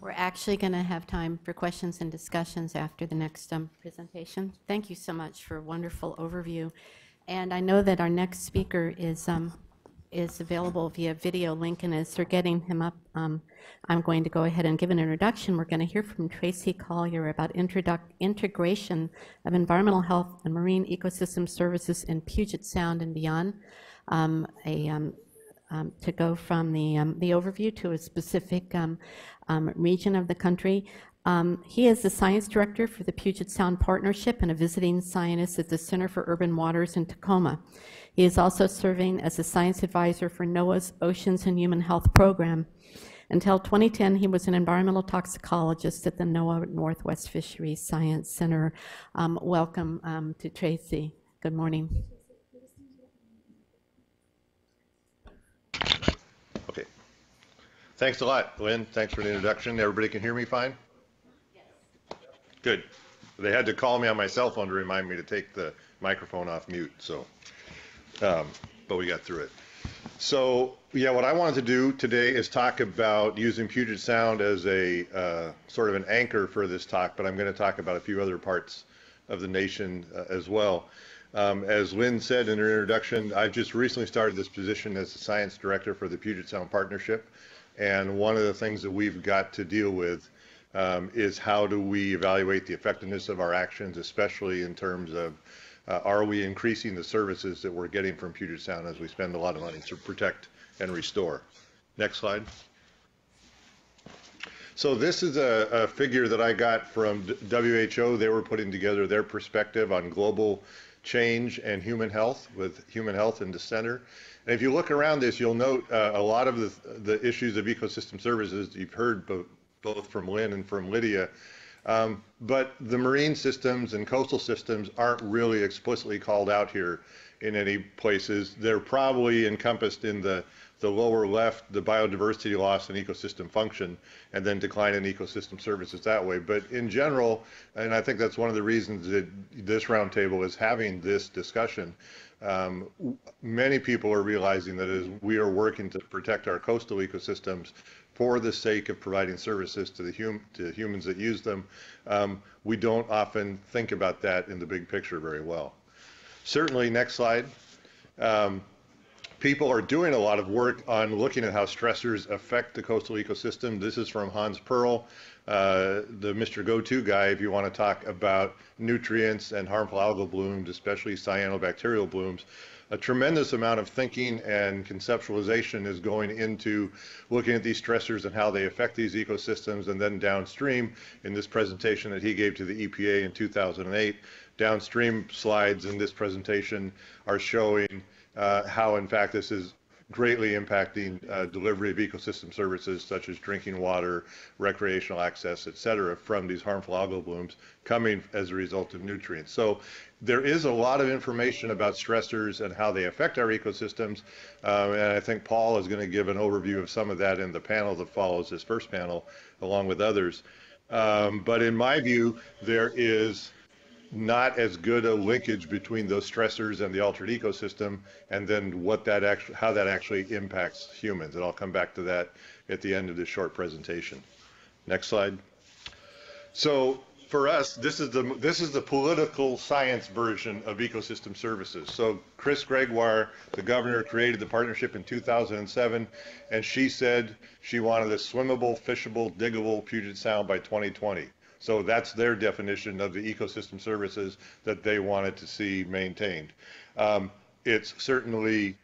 We're actually going to have time for questions and discussions after the next presentation. Thank you so much for a wonderful overview. And I know that our next speaker is available via video link, and as they're getting him up, I'm going to go ahead and give an introduction. We're going to hear from Tracy Colier about integration of environmental health and marine ecosystem services in Puget Sound and beyond. To go from the overview to a specific region of the country. He is the science director for the Puget Sound Partnership and a visiting scientist at the Center for Urban Waters in Tacoma. He is also serving as a science advisor for NOAA's Oceans and Human Health Program. Until 2010, he was an environmental toxicologist at the NOAA Northwest Fishery Science Center. Welcome to Tracy. Good morning. Okay. Thanks a lot, Lynn. Thanks for the introduction. Everybody can hear me fine? Yes. Good. They had to call me on my cell phone to remind me to take the microphone off mute, so, but we got through it. So, yeah, what I wanted to do today is talk about using Puget Sound as a sort of an anchor for this talk, but I'm going to talk about a few other parts of the nation as well. As Lynn said in her introduction, I've just recently started this position as the science director for the Puget Sound Partnership, and one of the things that we've got to deal with is how do we evaluate the effectiveness of our actions, especially in terms of are we increasing the services that we're getting from Puget Sound as we spend a lot of money to protect and restore. Next slide. So this is a figure that I got from WHO. They were putting together their perspective on global change and human health, with human health in the center. And if you look around this, you'll note a lot of the issues of ecosystem services you've heard both from Lynn and from Lydia. But the marine systems and coastal systems aren't really explicitly called out here in any places. They're probably encompassed in the lower left, the biodiversity loss and ecosystem function, and then decline in ecosystem services that way. But in general, and I think that's one of the reasons that this roundtable is having this discussion, many people are realizing that as we are working to protect our coastal ecosystems for the sake of providing services to the humans that use them, we don't often think about that in the big picture very well. Certainly, next slide. People are doing a lot of work on looking at how stressors affect the coastal ecosystem. This is from Hans Perl, the Mr. Go-To guy, if you want to talk about nutrients and harmful algal blooms, especially cyanobacterial blooms. A tremendous amount of thinking and conceptualization is going into looking at these stressors and how they affect these ecosystems, and then downstream, in this presentation that he gave to the EPA in 2008, downstream slides in this presentation are showing how, in fact, this is greatly impacting delivery of ecosystem services such as drinking water, recreational access, et cetera, from these harmful algal blooms coming as a result of nutrients. So there is a lot of information about stressors and how they affect our ecosystems, and I think Paul is going to give an overview of some of that in the panel that follows this first panel, along with others. But in my view, there is not as good a linkage between those stressors and the altered ecosystem, and then how that actually impacts humans. And I'll come back to that at the end of this short presentation. Next slide. So for us, this is the political science version of ecosystem services. So Chris Gregoire, the governor, created the partnership in 2007, and she said she wanted a swimmable, fishable, diggable Puget Sound by 2020. So that's their definition of the ecosystem services that they wanted to see maintained. It certainly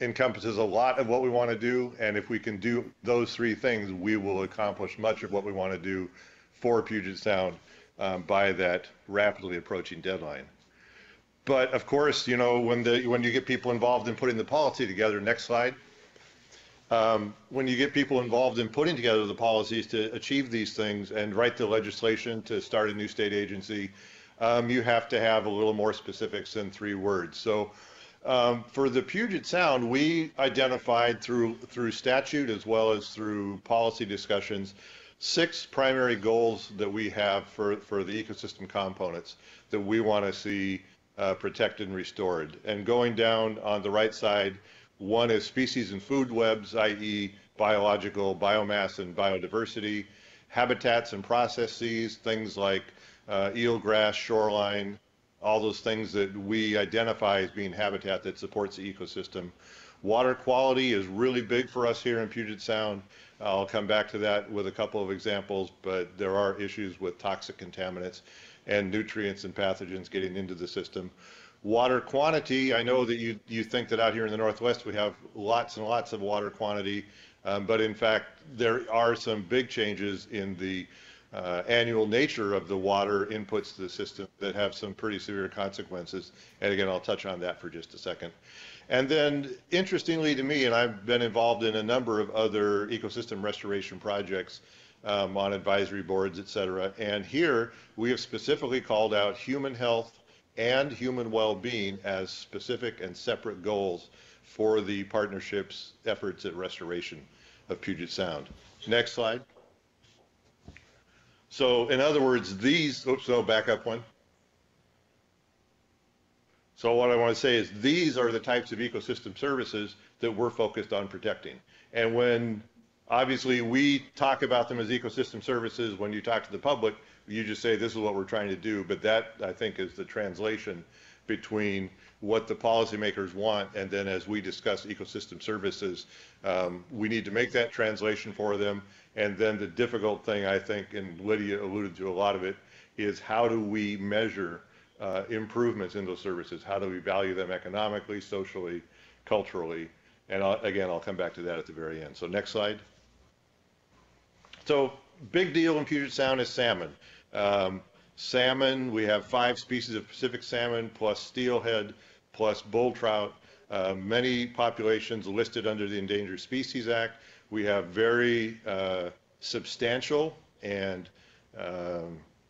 encompasses a lot of what we want to do, and if we can do those three things, we will accomplish much of what we want to do for Puget Sound by that rapidly approaching deadline. But of course, you know, when you get people involved in putting the policy together, next slide, when you get people involved in putting together the policies to achieve these things and write the legislation to start a new state agency, you have to have a little more specifics than 3 words. So for the Puget Sound, we identified through statute as well as through policy discussions 6 primary goals that we have for the ecosystem components that we want to see protected and restored. And going down on the right side, one is species and food webs, i.e. biological, biomass, and biodiversity. habitats and processes, things like eelgrass, shoreline, all those things that we identify as being habitat that supports the ecosystem. Water quality is really big for us here in Puget Sound. I'll come back to that with a couple of examples, but there are issues with toxic contaminants and nutrients and pathogens getting into the system. Water quantity, I know that you think that out here in the Northwest we have lots and lots of water quantity, but in fact there are some big changes in the annual nature of the water inputs to the system that have some pretty severe consequences. And again, I'll touch on that for just a second. And then interestingly to me, and I've been involved in a number of other ecosystem restoration projects on advisory boards, et cetera. And here we have specifically called out human health and human well-being as specific and separate goals for the partnership's efforts at restoration of Puget Sound. Next slide. So in other words, these, oops, no, back up one. So what I want to say is these are the types of ecosystem services that we're focused on protecting. And when obviously we talk about them as ecosystem services, when you talk to the public, you just say this is what we're trying to do, but that I think is the translation between what the policymakers want and then as we discuss ecosystem services, we need to make that translation for them. And then the difficult thing, I think, and Lydia alluded to a lot of it, is how do we measure improvements in those services? How do we value them economically, socially, culturally? And again, I'll come back to that at the very end. So next slide. So big deal in Puget Sound is salmon. Salmon, we have 5 species of Pacific salmon, plus steelhead, plus bull trout, many populations listed under the Endangered Species Act. We have very substantial and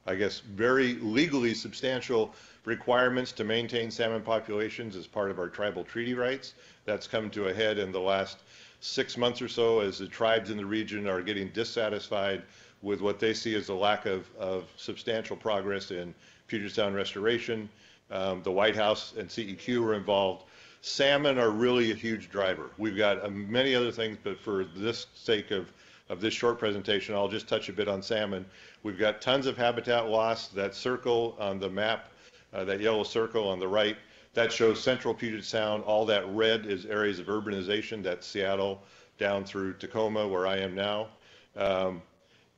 I guess very legally substantial requirements to maintain salmon populations as part of our tribal treaty rights. That's come to a head in the last 6 months or so as the tribes in the region are getting dissatisfied with what they see as a lack of substantial progress in Puget Sound restoration. The White House and CEQ were involved. Salmon are really a huge driver. We've got many other things, but for this sake of this short presentation, I'll just touch a bit on salmon. We've got tons of habitat loss. That circle on the map, that yellow circle on the right, that shows central Puget Sound. All that red is areas of urbanization. That's Seattle down through Tacoma, where I am now.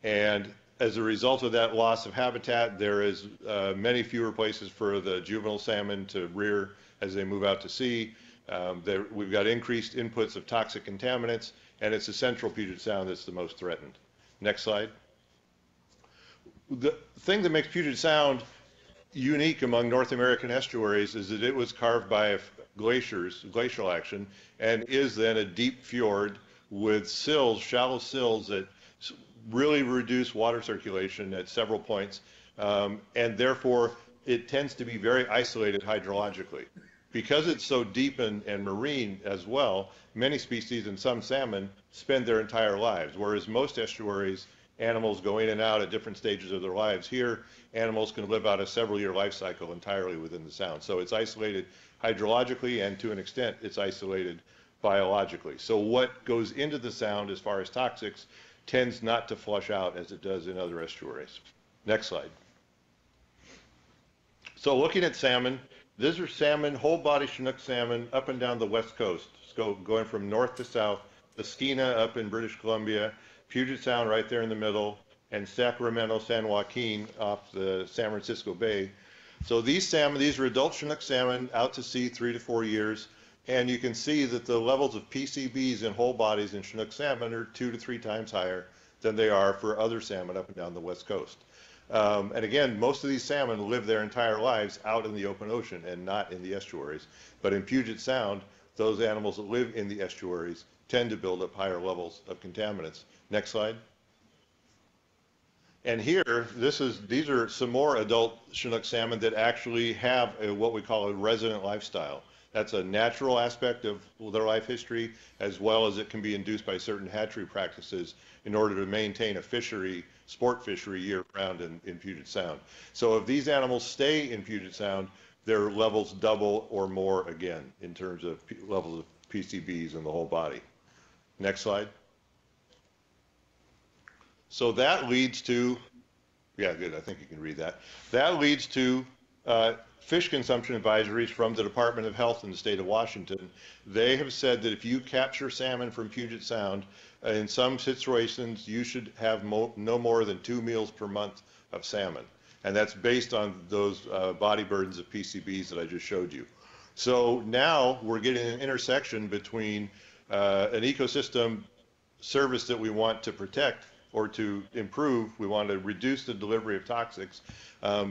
And as a result of that loss of habitat, there is many fewer places for the juvenile salmon to rear as they move out to sea. We've got increased inputs of toxic contaminants, and it's the central Puget Sound that's the most threatened. Next slide. The thing that makes Puget Sound unique among North American estuaries is that it was carved by glacial action, and is then a deep fjord with sills, shallow sills that really reduce water circulation at several points, and therefore it tends to be very isolated hydrologically. Because it's so deep and marine as well, many species and some salmon spend their entire lives, whereas most estuaries, animals go in and out at different stages of their lives. Here, animals can live out a several-year life cycle entirely within the sound. So it's isolated hydrologically, and to an extent, it's isolated biologically. So what goes into the sound as far as toxics tends not to flush out as it does in other estuaries. Next slide. So looking at salmon, these are salmon, whole body Chinook salmon up and down the west coast, so going from north to south, the Skeena up in British Columbia, Puget Sound right there in the middle, and Sacramento, San Joaquin off the San Francisco Bay. So these salmon, these are adult Chinook salmon out to sea 3 to 4 years, and you can see that the levels of PCBs in whole bodies in Chinook salmon are 2 to 3 times higher than they are for other salmon up and down the west coast. And again, most of these salmon live their entire lives out in the open ocean and not in the estuaries. But in Puget Sound, those animals that live in the estuaries tend to build up higher levels of contaminants. Next slide. And here, these are some more adult Chinook salmon that actually have what we call a resident lifestyle. That's a natural aspect of their life history, as well as it can be induced by certain hatchery practices in order to maintain a fishery, sport fishery year-round in Puget Sound. So if these animals stay in Puget Sound, their levels double or more again in terms of levels of PCBs in the whole body. Next slide. So that leads to, yeah, good, I think you can read that. That leads to fish consumption advisories from the Department of Health in the state of Washington. They have said that if you capture salmon from Puget Sound, in some situations you should have no more than 2 meals per month of salmon. And that's based on those body burdens of PCBs that I just showed you. So now we're getting an intersection between an ecosystem service that we want to protect or to improve. We want to reduce the delivery of toxics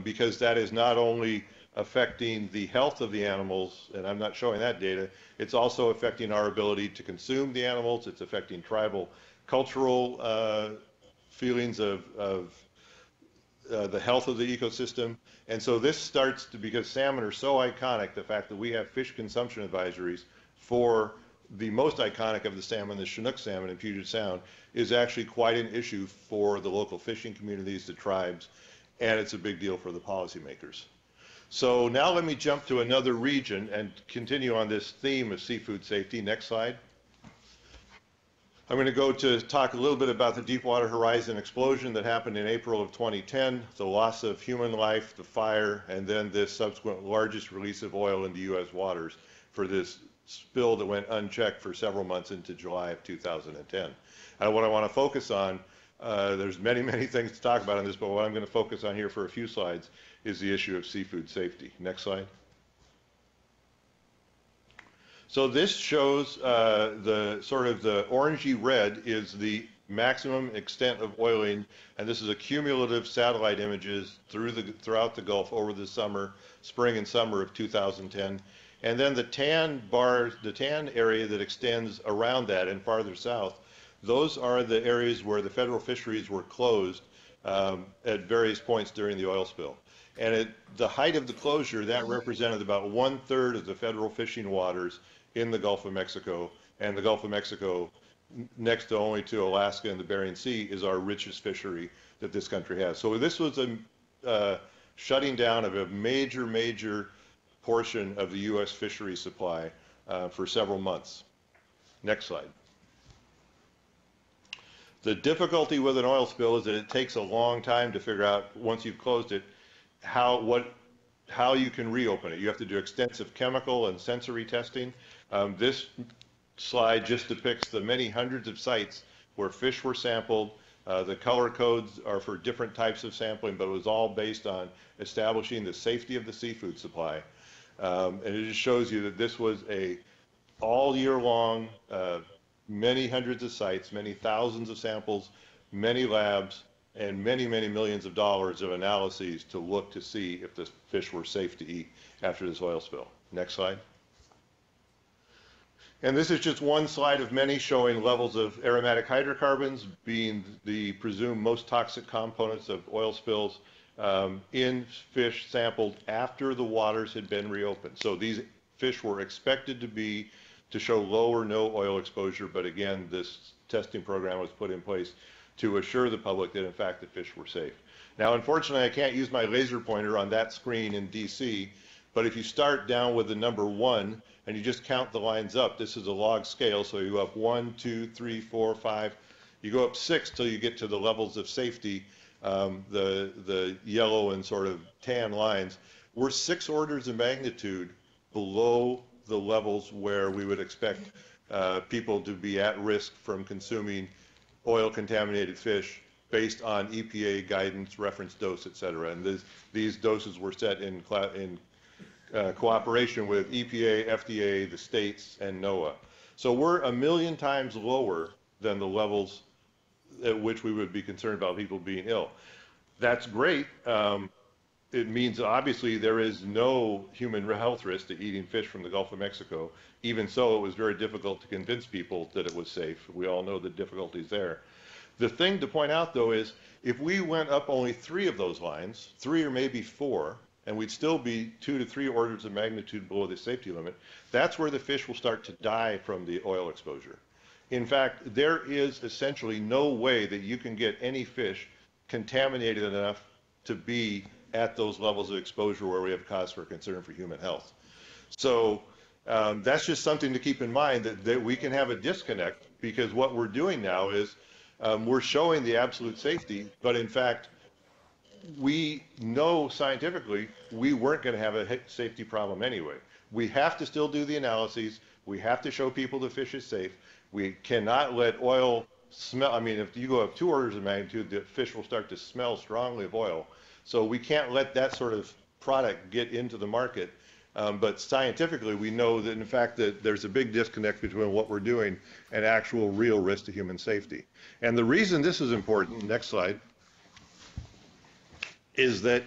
because that is not only affecting the health of the animals, and I'm not showing that data, it's also affecting our ability to consume the animals. It's affecting tribal cultural feelings of the health of the ecosystem. And so this starts to, because salmon are so iconic, the fact that we have fish consumption advisories for the most iconic of the salmon, the Chinook salmon in Puget Sound, is actually quite an issue for the local fishing communities, the tribes, and it's a big deal for the policymakers. So now let me jump to another region and continue on this theme of seafood safety. Next slide. I'm going to go to talk a little bit about the Deepwater Horizon explosion that happened in April of 2010, the loss of human life, the fire, and then this subsequent largest release of oil into U.S. waters for this spill that went unchecked for several months into July of 2010. And what I want to focus on, there's many things to talk about on this, but what I'm going to focus on here for a few slides is the issue of seafood safety. Next slide. So this shows the sort of the orangey red is the maximum extent of oiling, and this is a cumulative satellite images throughout the Gulf over the spring and summer of 2010. And then the tan bars, the tan area that extends around that and farther south, those are the areas where the federal fisheries were closed at various points during the oil spill. And at the height of the closure, that represented about 1/3 of the federal fishing waters in the Gulf of Mexico. And the Gulf of Mexico, next to only to Alaska and the Bering Sea, is our richest fishery that this country has. So this was a shutting down of a major portion of the U.S. fishery supply for several months. Next slide. The difficulty with an oil spill is that it takes a long time to figure out, once you've closed it, how you can reopen it. You have to do extensive chemical and sensory testing. This slide just depicts the many hundreds of sites where fish were sampled. The color codes are for different types of sampling, but it was all based on establishing the safety of the seafood supply. And it just shows you that this was a all year long, many hundreds of sites, many thousands of samples, many labs, and many millions of dollars of analyses to look to see if the fish were safe to eat after this oil spill. Next slide. And this is just one slide of many showing levels of aromatic hydrocarbons being the presumed most toxic components of oil spills in fish sampled after the waters had been reopened. So these fish were expected to show low or no oil exposure, but again, this testing program was put in place to assure the public that in fact the fish were safe. Now, unfortunately, I can't use my laser pointer on that screen in DC, but if you start down with the number 1 and you just count the lines up, this is a log scale, so you go up 1, 2, 3, 4, 5, you go up 6 till you get to the levels of safety, the yellow and sort of tan lines. We're 6 orders of magnitude below the levels where we would expect people to be at risk from consuming oil-contaminated fish based on EPA guidance, reference dose, et cetera. And these doses were set in cooperation with EPA, FDA, the states, and NOAA. So we're 1 million times lower than the levels at which we would be concerned about people being ill. That's great. It means obviously there is no human health risk to eating fish from the Gulf of Mexico. Even so, it was very difficult to convince people that it was safe. We all know the difficulties there. The thing to point out, though, is if we went up only 3 of those lines, 3 or maybe 4, and we'd still be 2 to 3 orders of magnitude below the safety limit, that's where the fish will start to die from the oil exposure. In fact, there is essentially no way that you can get any fish contaminated enough to be at those levels of exposure where we have cause for concern for human health. So that's just something to keep in mind, that we can have a disconnect, because what we're doing now is We're showing the absolute safety, but in fact, we know scientifically we weren't going to have a safety problem anyway. We have to still do the analyses. We have to show people the fish is safe. We cannot let oil smell. I mean, if you go up 2 orders of magnitude, the fish will start to smell strongly of oil. So we can't let that sort of product get into the market. But scientifically, we know that in fact that there's a big disconnect between what we're doing and actual real risk to human safety. And the reason this is important, next slide, is that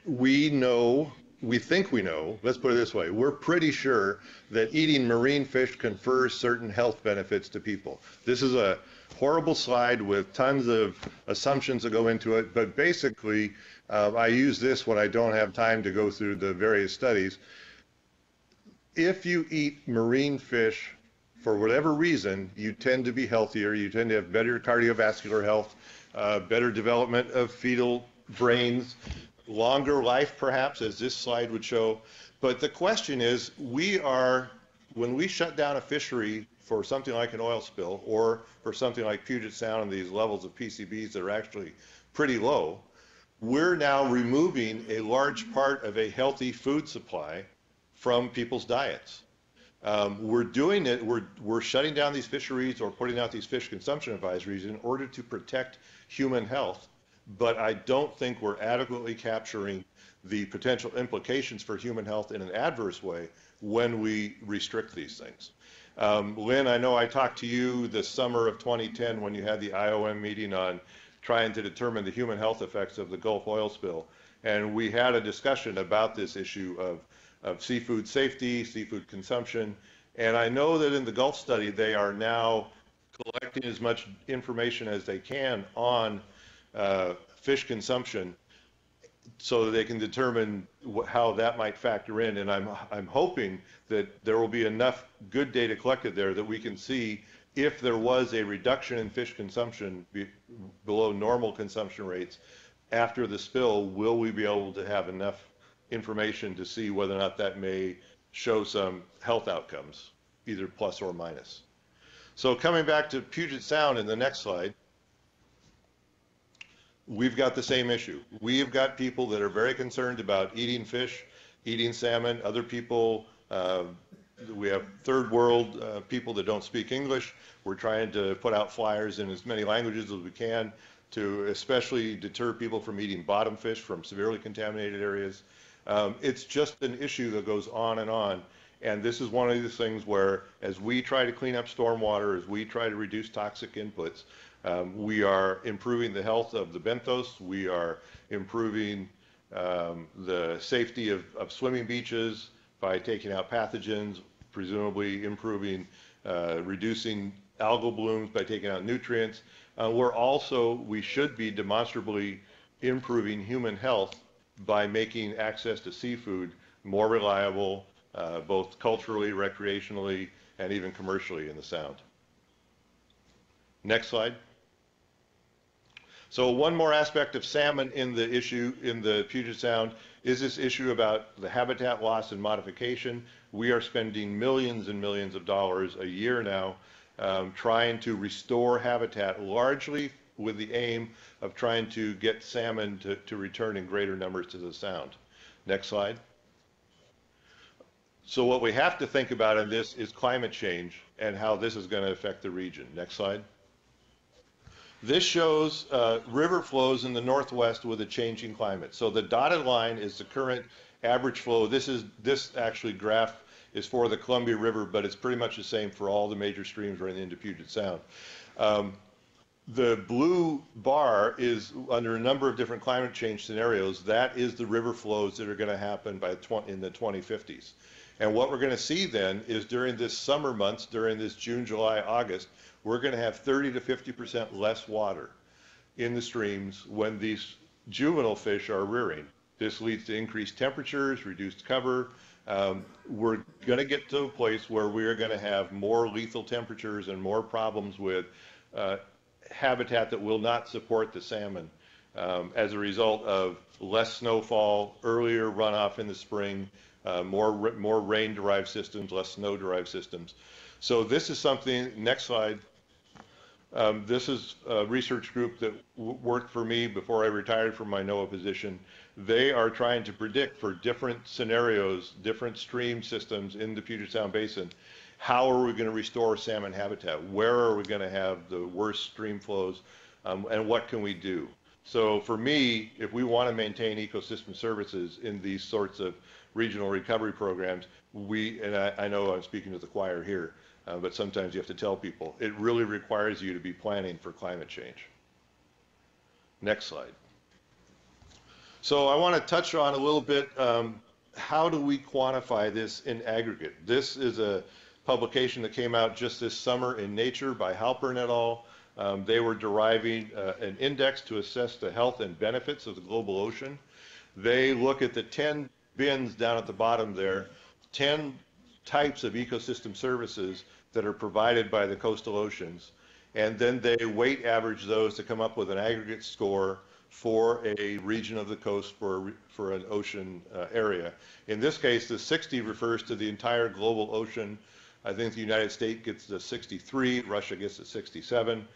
we know, we think we know, let's put it this way, we're pretty sure that eating marine fish confers certain health benefits to people. This is a horrible slide with tons of assumptions that go into it, but basically, I use this when I don't have time to go through the various studies. If you eat marine fish, for whatever reason, you tend to be healthier, you tend to have better cardiovascular health, better development of fetal brains, longer life perhaps, as this slide would show. But the question is, when we shut down a fishery for something like an oil spill or for something like Puget Sound and these levels of PCBs that are actually pretty low, we're now removing a large part of a healthy food supply from people's diets. We're doing it, we're shutting down these fisheries or putting out these fish consumption advisories in order to protect human health, but I don't think we're adequately capturing the potential implications for human health in an adverse way when we restrict these things. Lynn, I know I talked to you the summer of 2010 when you had the IOM meeting on trying to determine the human health effects of the Gulf oil spill, and we had a discussion about this issue of seafood safety, seafood consumption, and I know that in the Gulf study they are now collecting as much information as they can on fish consumption so that they can determine how that might factor in, and I'm hoping that there will be enough good data collected there that we can see if there was a reduction in fish consumption below normal consumption rates after the spill, will we be able to have enough information to see whether or not that may show some health outcomes, either plus or minus. So coming back to Puget Sound in the next slide, we've got the same issue. We've got people that are very concerned about eating fish, eating salmon, other people, we have third world people that don't speak English. We're trying to put out flyers in as many languages as we can to especially deter people from eating bottom fish from severely contaminated areas. It's just an issue that goes on, and this is one of these things where as we try to clean up stormwater, as we try to reduce toxic inputs, we are improving the health of the benthos, we are improving the safety of swimming beaches by taking out pathogens, presumably improving, reducing algal blooms by taking out nutrients. We should be demonstrably improving human health by making access to seafood more reliable, both culturally, recreationally, and even commercially in the Sound. Next slide. So one more aspect of salmon in the issue in the Puget Sound is this issue about the habitat loss and modification. We are spending millions and millions of dollars a year now trying to restore habitat, largely with the aim of trying to get salmon to return in greater numbers to the Sound. Next slide. So what we have to think about in this is climate change and how this is going to affect the region. Next slide. This shows river flows in the Northwest with a changing climate. So the dotted line is the current average flow. This actually graph is for the Columbia River, but it's pretty much the same for all the major streams running into Puget Sound. The blue bar is under a number of different climate change scenarios. That is the river flows that are going to happen in the 2050s. And what we're going to see then is during this summer months, during this June, July, August, we're going to have 30 to 50% less water in the streams when these juvenile fish are rearing. This leads to increased temperatures, reduced cover. We're going to get to a place where we're going to have more lethal temperatures and more problems with habitat that will not support the salmon as a result of less snowfall, earlier runoff in the spring, more rain-derived systems, less snow-derived systems. So this is something, next slide, This is a research group that worked for me before I retired from my NOAA position. They are trying to predict for different scenarios, different stream systems in the Puget Sound Basin, how are we going to restore salmon habitat? Where are we going to have the worst stream flows? And what can we do? So for me, if we want to maintain ecosystem services in these sorts of regional recovery programs, and I know I'm speaking to the choir here, but sometimes you have to tell people, it really requires you to be planning for climate change. Next slide. So I want to touch on a little bit, how do we quantify this in aggregate? This is a publication that came out just this summer in Nature by Halpern et al. They were deriving an index to assess the health and benefits of the global ocean. They look at the 10 bins down at the bottom there, 10 types of ecosystem services that are provided by the coastal oceans, and then they weight average those to come up with an aggregate score for a region of the coast for an ocean area. In this case, the 60 refers to the entire global ocean. I think the United States gets the 63, Russia gets the 67.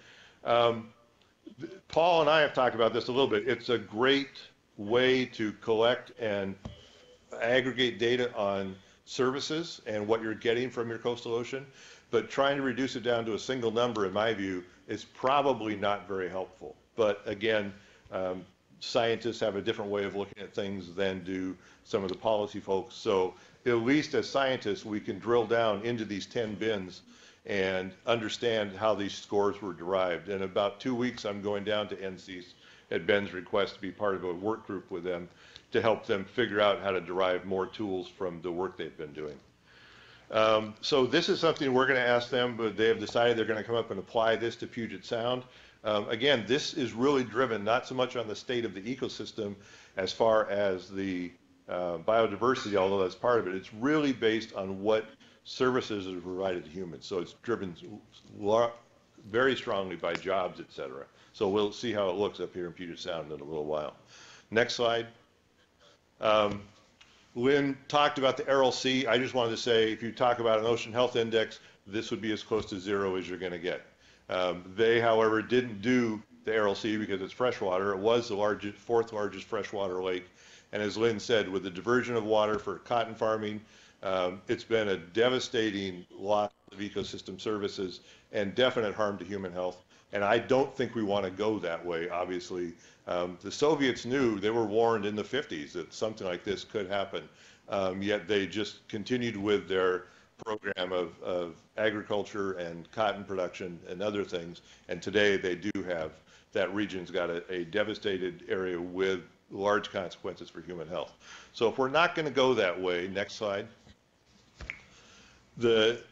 Paul and I have talked about this a little bit. It's a great way to collect and aggregate data on services and what you're getting from your coastal ocean, but trying to reduce it down to a single number, in my view, is probably not very helpful. But again, scientists have a different way of looking at things than do some of the policy folks. So at least as scientists, we can drill down into these 10 bins and understand how these scores were derived. In about 2 weeks, I'm going down to NC's at Ben's request to be part of a work group with them to help them figure out how to derive more tools from the work they've been doing. So this is something we're going to ask them, but they have decided they're going to come up and apply this to Puget Sound. Again, this is really driven not so much on the state of the ecosystem as far as the biodiversity, although that's part of it. It's really based on what services are provided to humans. So it's driven very strongly by jobs, et cetera. So we'll see how it looks up here in Puget Sound in a little while. Next slide. Lynn talked about the Aral Sea. I just wanted to say, if you talk about an ocean health index, this would be as close to 0 as you're going to get. They, however, didn't do the Aral Sea because it's freshwater. It was the fourth largest freshwater lake. And as Lynn said, with the diversion of water for cotton farming, it's been a devastating loss of ecosystem services and definite harm to human health. And I don't think we want to go that way, obviously. The Soviets knew, they were warned in the 50s that something like this could happen, yet they just continued with their program of agriculture and cotton production and other things. And today they do have, that region's got a devastated area with large consequences for human health. So if we're not going to go that way, next slide. The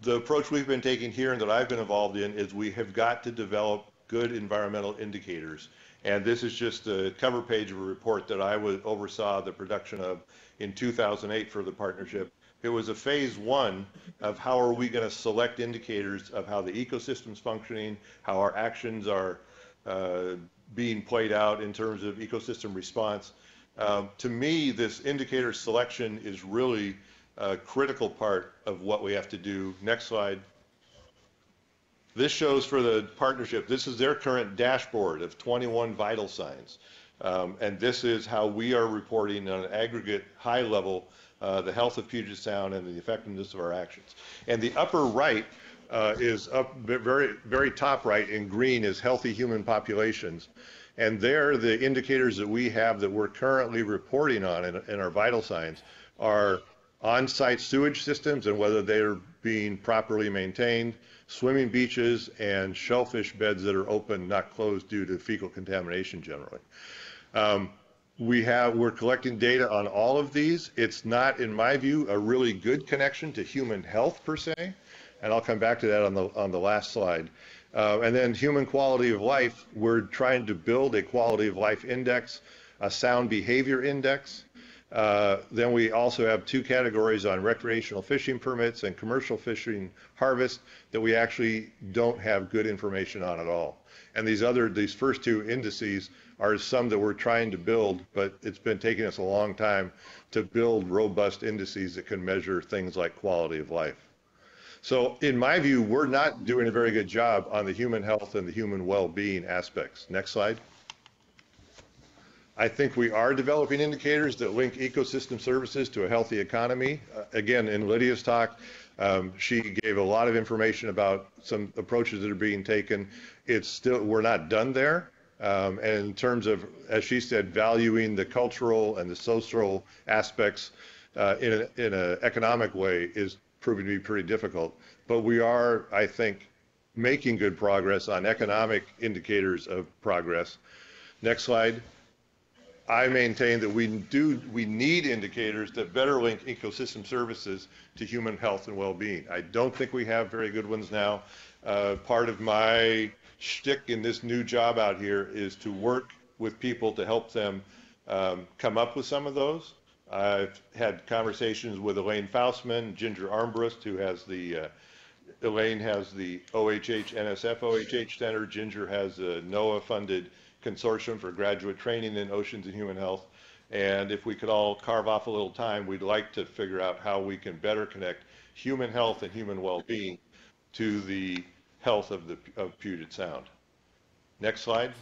approach we've been taking here and that I've been involved in is we have got to develop good environmental indicators. And this is just a cover page of a report that I oversaw the production of in 2008 for the partnership. It was a phase 1 of how are we going to select indicators of how the ecosystem's functioning, how our actions are being played out in terms of ecosystem response. To me, this indicator selection is really a critical part of what we have to do. Next slide. This shows for the partnership, this is their current dashboard of 21 vital signs. And this is how we are reporting on an aggregate high level the health of Puget Sound and the effectiveness of our actions. And the upper right is up very, very top right in green is healthy human populations. And there, the indicators that we have that we're currently reporting on in our vital signs are on-site sewage systems and whether they're being properly maintained, swimming beaches, and shellfish beds that are open, not closed due to fecal contamination generally. We're collecting data on all of these. It's not, in my view, a really good connection to human health per se, and I'll come back to that on the last slide. And then human quality of life, we're trying to build a quality of life index, a sound behavior index. Then we also have 2 categories on recreational fishing permits and commercial fishing harvest that we actually don't have good information on at all. And these first 2 indices are some that we're trying to build, but it's been taking us a long time to build robust indices that can measure things like quality of life. So in my view, we're not doing a very good job on the human health and the human well-being aspects. Next slide. I think we are developing indicators that link ecosystem services to a healthy economy. Again, in Lydia's talk, she gave a lot of information about some approaches that are being taken. It's still, we're not done there. And in terms of, as she said, valuing the cultural and the social aspects in an economic way is proving to be pretty difficult. But we are, I think, making good progress on economic indicators of progress. Next slide. I maintain that we need indicators that better link ecosystem services to human health and well-being. I don't think we have very good ones now. Part of my shtick in this new job out here is to work with people to help them come up with some of those. I've had conversations with Elaine Faustman, Ginger Armbrust, who has the Elaine has the OHH NSF OHH Center. Ginger has a NOAA-funded consortium for graduate training in oceans and human health. And if we could all carve off a little time, we'd like to figure out how we can better connect human health and human well-being to the health of Puget Sound. Next slide.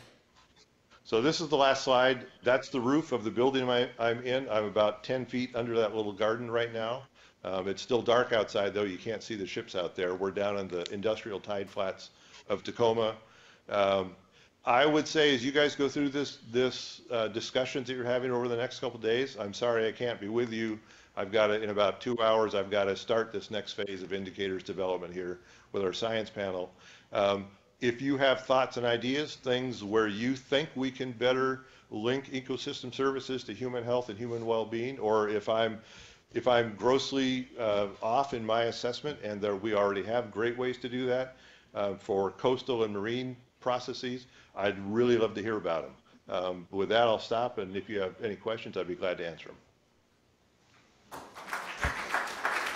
So this is the last slide. That's the roof of the building I'm in. I'm about 10 feet under that little garden right now. It's still dark outside, though. You can't see the ships out there. We're down in the industrial tide flats of Tacoma. I would say as you guys go through this discussions that you're having over the next couple of days, I'm sorry I can't be with you. I've got to, in about 2 hours, I've got to start this next phase of indicators development here with our science panel. If you have thoughts and ideas, things where you think we can better link ecosystem services to human health and human well-being, or if I'm grossly off in my assessment, and we already have great ways to do that for coastal and marine processes, I'd really love to hear about them. With that, I'll stop, and if you have any questions, I'd be glad to answer them.